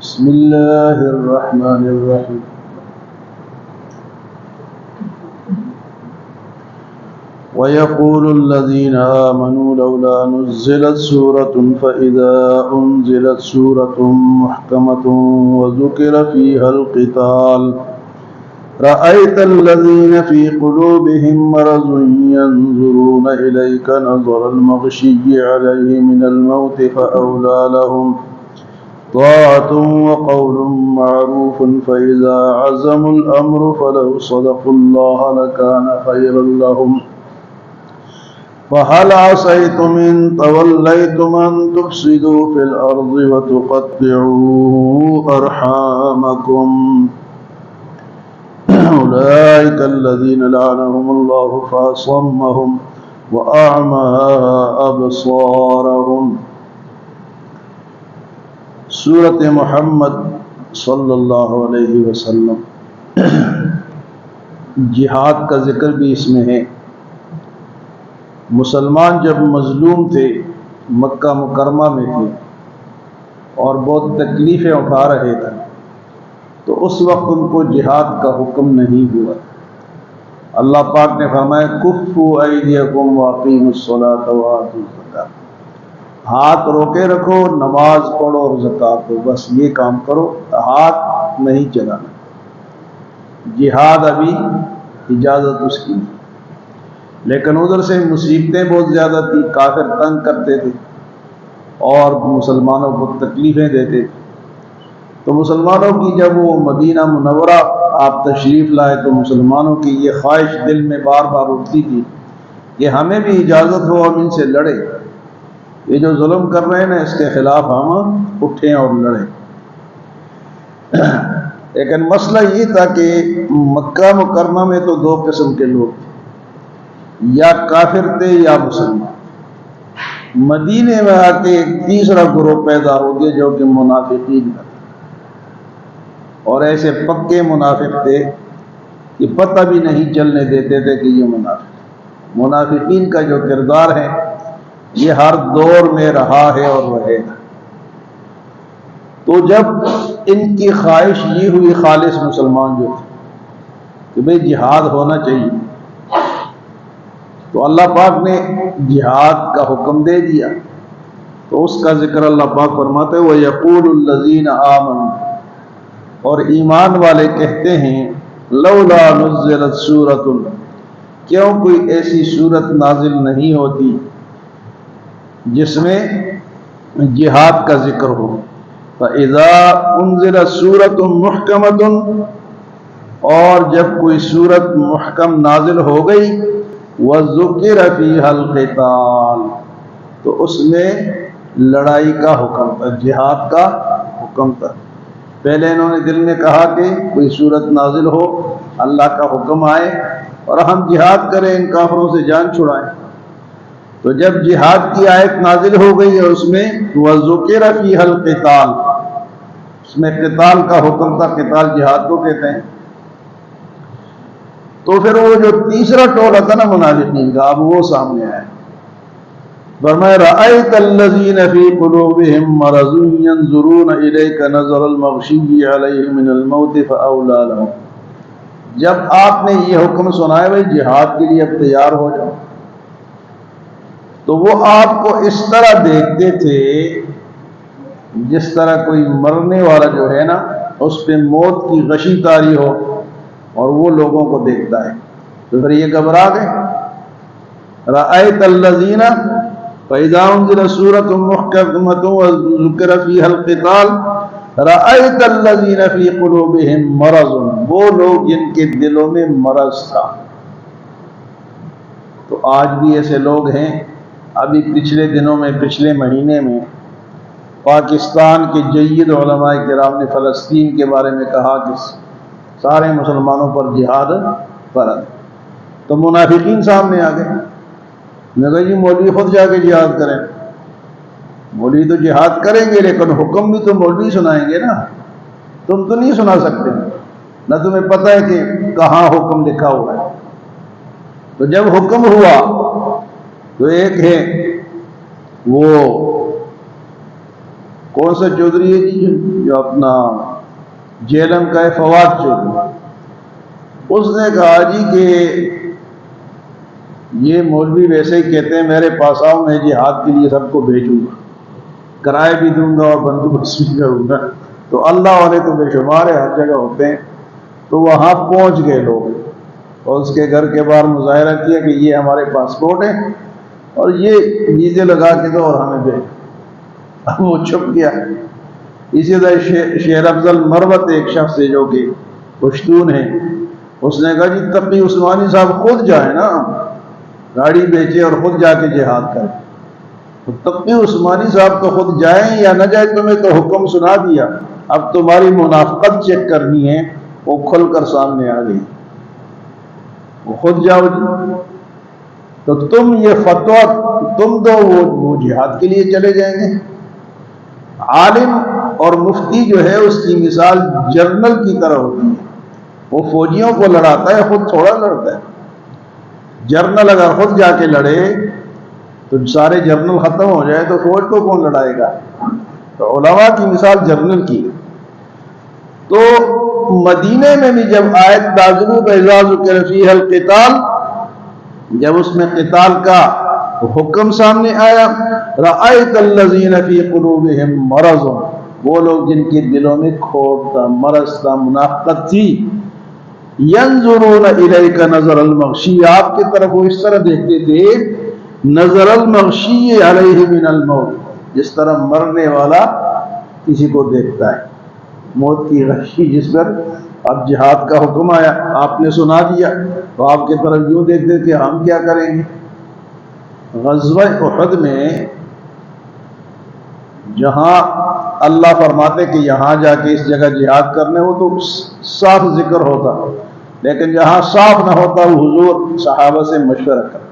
بسم اللہ الرحمن الرحیم وَيَقُولُ الَّذِينَ آمَنُوا لَوْلَا نُزِّلَتْ سُورَةٌ فَإِذَا أُنزِلَتْ سُورَةٌ مُحْكَمَةٌ وَذُكِرَ فِيهَا الْقِتَالُ رَأَيْتَ الَّذِينَ فِي قُلُوبِهِم مَّرَضٌ يَنظُرُونَ إِلَيْكَ نَظَرَ الْمَغْشِيِّ عَلَيْهِ مِنَ الْمَوْتِ فَأَوْلَىٰ لَهُمْ طاعة وقول معروف فإذا عزموا الأمر فلو صدقوا الله لكان خيرا لهم فهل عصيتم إن توليتم أن تفسدوا في الأرض وتقطعوا أرحامكم أولئك الذين لعنهم الله فأصمهم وأعمى أبصارهم۔ سورۃ محمد صلی اللہ علیہ وسلم جہاد کا ذکر بھی اس میں ہے۔ مسلمان جب مظلوم تھے، مکہ مکرمہ میں تھے اور بہت تکلیفیں اٹھا رہے تھے، تو اس وقت ان کو جہاد کا حکم نہیں ہوا۔ اللہ پاک نے فرمایا کفوا ایدیکم واقیموا الصلاۃ وآتوا الزکاۃ، ہاتھ روکے رکھو، نماز پڑھو اور زکوٰۃ دو، بس یہ کام کرو، ہاتھ نہیں چلانا۔ جہاد ابھی اجازت اس کی، لیکن ادھر سے مصیبتیں بہت زیادہ تھی، کافر تنگ کرتے تھے اور مسلمانوں کو تکلیفیں دیتے تھے۔ تو مسلمانوں کی جب وہ مدینہ منورہ آپ تشریف لائے تو مسلمانوں کی یہ خواہش دل میں بار بار اٹھتی تھی کہ ہمیں بھی اجازت ہو ہم ان سے لڑیں، یہ جو ظلم کر رہے ہیں نا اس کے خلاف ہم اٹھیں اور لڑیں۔ لیکن مسئلہ یہ تھا کہ مکہ مکرمہ میں تو دو قسم کے لوگ تھے، یا کافر تھے یا مسلمان۔ مدینے میں آ کے ایک تیسرا گروہ پیدا ہو گیا جو کہ منافقین کا تھا، اور ایسے پکے منافق تھے کہ پتہ بھی نہیں چلنے دیتے تھے کہ یہ منافق۔ منافقین کا جو کردار ہے یہ ہر دور میں رہا ہے اور رہے گا۔ تو جب ان کی خواہش یہ ہوئی خالص مسلمان جو تھے کہ بھئی جہاد ہونا چاہیے، تو اللہ پاک نے جہاد کا حکم دے دیا۔ تو اس کا ذکر اللہ پاک فرماتے ہیں وَيَقُولُ الَّذِينَ آمَنُوا، اور ایمان والے کہتے ہیں لولا نزلت سورۃ، کیوں کوئی ایسی سورت نازل نہیں ہوتی جس میں جہاد کا ذکر ہو۔ فَإِذَا أُنزِلَتْ سُورَةٌ مُحْكَمَةٌ، اور جب کوئی سورت محکم نازل ہو گئی وَذُكِرَ فِيهَا الْقِتَالُ، تو اس میں لڑائی کا حکم تھا، جہاد کا حکم تھا۔ پہلے انہوں نے دل میں کہا کہ کوئی سورت نازل ہو، اللہ کا حکم آئے اور ہم جہاد کریں، ان کافروں سے جان چھڑائیں۔ تو جب جہاد کی آیت نازل ہو گئی ہے اس میں وَذُكِرَ فِيهَا الْقِتَالُ، اس میں قتال کا حکم تھا، قتال جہاد کو کہتے ہیں۔ تو پھر وہ جو تیسرا ٹولہ تھا نا منافقین کا، اب وہ سامنے آیا۔ فرمایا رَأَيْتَ الَّذِينَ فِي قُلُوبِهِم مَّرَضٌ يَنظُرُونَ إِلَيْكَ نَظَرَ الْمَغْشِيِّ عَلَيْهِ مِنَ الْمَوْتِ فَأَوْلَىٰ لَهُمْ، جب آپ نے یہ حکم سنا ہے بھائی جہاد کے لیے اب تیار ہو جاؤ، تو وہ آپ کو اس طرح دیکھتے تھے جس طرح کوئی مرنے والا جو ہے نا اس پہ موت کی غشی طاری ہو اور وہ لوگوں کو دیکھتا ہے، تو پھر یہ گھبرا گئے۔ رأیت الذین فإذا أنزلت سورة محکمة وذکر فیہا القتال رأیت الذین فی قلوبہم مرض، وہ لوگ جن کے دلوں میں مرض تھا۔ تو آج بھی ایسے لوگ ہیں۔ ابھی پچھلے دنوں میں، پچھلے مہینے میں پاکستان کے جید علماء کرام نے فلسطین کے بارے میں کہا کہ سارے مسلمانوں پر جہاد فرض ہے، تو منافقین سامنے آ گئے۔ میں کہا جی مولوی خود جا کے جہاد کریں، مولوی تو جہاد کریں گے لیکن حکم بھی تو مولوی سنائیں گے نا، تم تو نہیں سنا سکتے، نہ تمہیں پتہ ہے کہ کہاں حکم لکھا ہوا ہے۔ تو جب حکم ہوا تو ایک ہے وہ کون سا چودھری ہے جی جو اپنا جیلم کا ہے، فواد چودھری، اس نے کہا جی کہ یہ مولوی ویسے ہی کہتے ہیں میرے پاس آؤ، میں جہاد کے لیے سب کو بھیجوں گا، کرائے بھی دوں گا اور بندوبست بھی کروں گا۔ تو اللہ والے تو بے شمار ہے، ہر جگہ ہوتے ہیں۔ تو وہاں پہنچ گئے لوگ اور اس کے گھر کے باہر مظاہرہ کیا کہ یہ ہمارے پاسپورٹ ہیں اور یہ ویزے لگا کے دو اور ہمیں بھیج۔ اب وہ چھپ گیا۔ اسی طرح شیر افضل مروت ایک شخص ہے جو کہ پشتون ہے، اس نے کہا جی تقی عثمانی صاحب خود جائیں نا، گاڑی بیچے اور خود جا کے جہاد کریں۔ تو تقی عثمانی صاحب تو خود جائیں یا نہ جائیں، تمہیں تو حکم سنا دیا، اب تمہاری منافقت چیک کرنی ہے، وہ کھل کر سامنے آ گئی، وہ خود جاؤ جی۔ تو تم یہ فتویٰ تم دو، وہ جہاد کے لیے چلے جائیں گے۔ عالم اور مفتی جو ہے اس کی مثال جرنل کی طرح ہوتی ہے، وہ فوجیوں کو لڑاتا ہے، خود تھوڑا لڑتا ہے۔ جرنل اگر خود جا کے لڑے تو سارے جرنل ختم ہو جائے تو فوج کو کون لڑائے گا؟ تو علماء کی مثال جرنل کی۔ تو مدینے میں بھی جب آیت نازل ہوئی فَإِذَا ذُكِرَ فِيهَا الْقِتَالُ، جب اس میں قتال کا حکم سامنے آیا، رَأَيْتَ الَّذِينَ فِي قُلُوبِهِم مَرَضٌ، وہ لوگ جن کے دلوں میں کھوٹ تھا، مرض تھا، منافقت تھی، يَنظُرُونَ إِلَيْكَ نَظَرَ الْمَغْشِيِّ، آپ کی طرف وہ اس طرح دیکھتے تھے، نظر المغشی علیہ من الموت، جس طرح مرنے والا کسی کو دیکھتا ہے، موت کی غشی جس پر اب جہاد کا حکم آیا، آپ نے سنا دیا تو آپ کی طرف یوں دیکھتے کہ ہم کیا کریں گے۔ غزوہ احد میں جہاں اللہ فرماتے کہ یہاں جا کے اس جگہ جہاد کرنے ہو تو صاف ذکر ہوتا، لیکن جہاں صاف نہ ہوتا وہ حضور صحابہ سے مشورہ کرتے،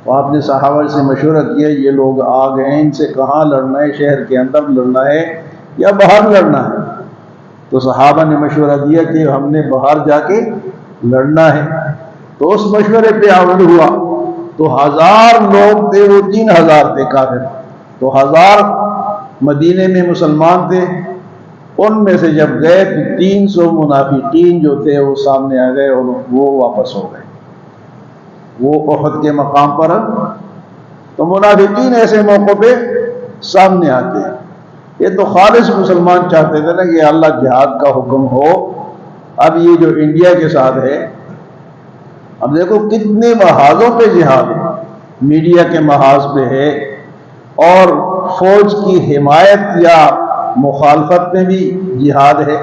تو آپ نے صحابہ سے مشورہ کیا یہ لوگ آ گئے ہیں، ان سے کہاں لڑنا ہے، شہر کے اندر لڑنا ہے یا باہر لڑنا ہے؟ تو صحابہ نے مشورہ دیا کہ ہم نے باہر جا کے لڑنا ہے۔ تو اس مشورے پہ عمل ہوا، تو 1000 لوگ تھے، وہ 3000 تھے کافر، تو 1000 مدینے میں مسلمان تھے، ان میں سے جب گئے تو 300 منافقین جو تھے وہ سامنے آ گئے اور وہ واپس ہو گئے، وہ احد کے مقام پر۔ تو منافقین ایسے موقع پہ سامنے آتے ہیں۔ یہ تو خالص مسلمان چاہتے تھے نا کہ اللہ جہاد کا حکم ہو۔ اب یہ جو انڈیا کے ساتھ ہے، اب دیکھو کتنے محاذوں پہ جہاد ہے، میڈیا کے محاذ پہ ہے اور فوج کی حمایت یا مخالفت میں بھی جہاد ہے۔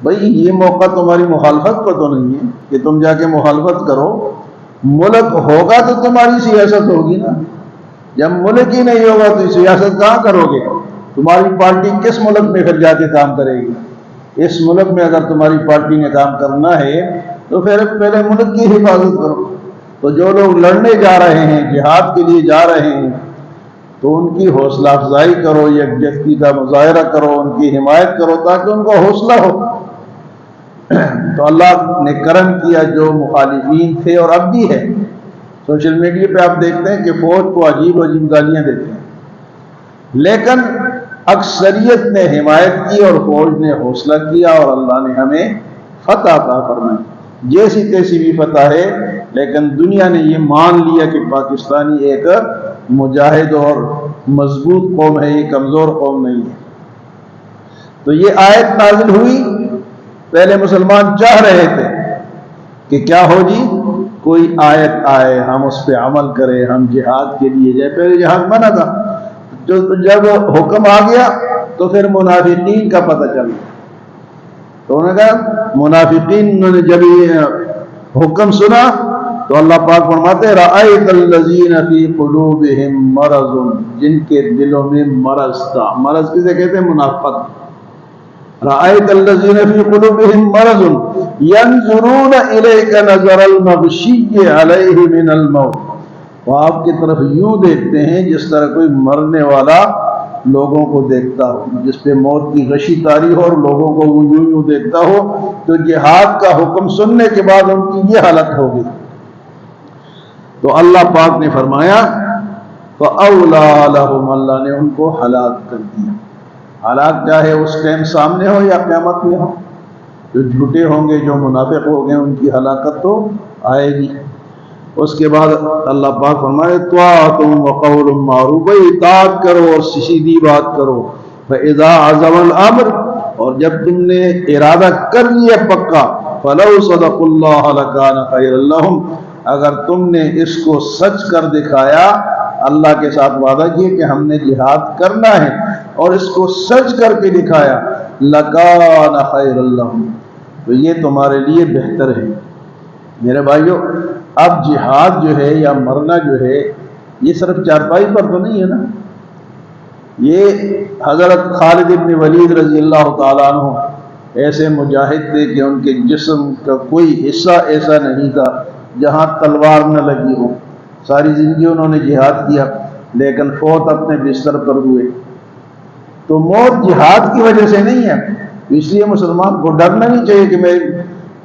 بھئی یہ موقع تمہاری مخالفت پر تو نہیں ہے کہ تم جا کے مخالفت کرو، ملک ہوگا تو تمہاری سیاست ہوگی نا، جب ملک ہی نہیں ہوگا تو سیاست کہاں کرو گے؟ تمہاری پارٹی کس ملک میں پھر جا کے کام کرے گی؟ اس ملک میں اگر تمہاری پارٹی نے کام کرنا ہے تو پھر پہلے ملک کی حفاظت کرو۔ تو جو لوگ لڑنے جا رہے ہیں، جہاد کے لیے جا رہے ہیں، تو ان کی حوصلہ افزائی کرو، یکجہتی کا مظاہرہ کرو، ان کی حمایت کرو تاکہ ان کو حوصلہ ہو۔ تو اللہ نے کرم کیا، جو مخالفین تھے اور اب بھی ہے، سوشل میڈیا پہ آپ دیکھتے ہیں کہ فوج کو عجیب عجیب گالیاں دیتے ہیں، لیکن اکثریت نے حمایت کی اور فوج نے حوصلہ کیا اور اللہ نے ہمیں فتح عطا فرمائی، جیسی تیسی بھی فتح ہے، لیکن دنیا نے یہ مان لیا کہ پاکستانی ایک مجاہد اور مضبوط قوم ہے، یہ کمزور قوم نہیں ہے۔ تو یہ آیت نازل ہوئی، پہلے مسلمان چاہ رہے تھے کہ کیا ہو جی، کوئی آیت آئے ہم اس پہ عمل کریں، ہم جہاد کے لیے جائیں۔ پہلے جہاد منع تھا، جب حکم آ گیا تو پھر منافقین کا پتہ چل گیا، تو انہوں نے کہا منافقین، انہوں نے جب یہ حکم سنا تو اللہ پاک فرماتے ہیں رأیت الذین فی قلوبہم مرض، جن کے دلوں میں مرض تھا۔ مرض کسے کہتے ہیں؟ منافقت۔ رأیت الذین فی قلوبہم مرض ینظرون الیک نظر المغشی علیہ من الموت، وہ آپ کی طرف یوں دیکھتے ہیں جس طرح کوئی مرنے والا لوگوں کو دیکھتا ہو، جس پہ موت کی غشی طاری ہو اور لوگوں کو وہ یوں یوں دیکھتا ہو۔ تو جہاد کا حکم سننے کے بعد ان کی یہ حالت ہوگی۔ تو اللہ پاک نے فرمایا فَأَوْلَىٰ لَهُمْ، اللہ نے ان کو ہلاک کر دیا۔ ہلاک چاہے اس ٹائم سامنے ہو یا قیامت میں ہو، جو جھوٹے ہوں گے، جو منافق ہوں گے، ان کی ہلاکت تو آئے گی۔ اس کے بعد اللہ پاک فرمائے طاعۃ وقول معروف، اطاعت کرو اور سیدھی بات کرو۔ فاذا عزم الامر، اور جب تم نے ارادہ کر لیا پکا، فلو صدق اللہ لکان خیر لہم، اگر تم نے اس کو سچ کر دکھایا، اللہ کے ساتھ وعدہ کیا کہ ہم نے جہاد کرنا ہے اور اس کو سچ کر کے دکھایا، لکان خیر لہم، تو یہ تمہارے لیے بہتر ہے۔ میرے بھائیو، اب جہاد جو ہے یا مرنا جو ہے، یہ صرف چارپائی پر تو نہیں ہے نا۔ یہ حضرت خالد بن ولید رضی اللہ تعالیٰ عنہ ایسے مجاہد تھے کہ ان کے جسم کا کوئی حصہ ایسا نہیں تھا جہاں تلوار نہ لگی ہو۔ ساری زندگی انہوں نے جہاد کیا، لیکن فوت اپنے بستر پر ہوئے۔ تو موت جہاد کی وجہ سے نہیں ہے، اس لیے مسلمان کو ڈرنا نہیں چاہیے کہ میں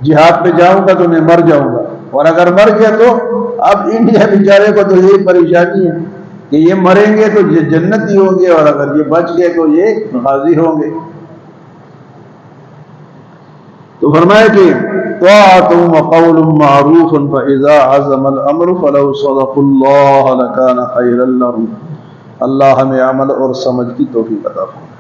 جہاد پہ جاؤں گا تو میں مر جاؤں گا، اور اگر مر گیا تو اب انڈیا بیچارے کو تو یہ پریشانی ہے کہ یہ مریں گے تو یہ جنتی ہوں گے، اور اگر یہ بچ گئے تو یہ غازی ہوں گے۔ تو فرمایا کہ طاعۃ وقول معروف فاذا عزم الامر فلو صدقوا اللہ لکان خیرا لہم۔ اللہ ہمیں عمل اور سمجھ کی توفیق عطا فرمائے۔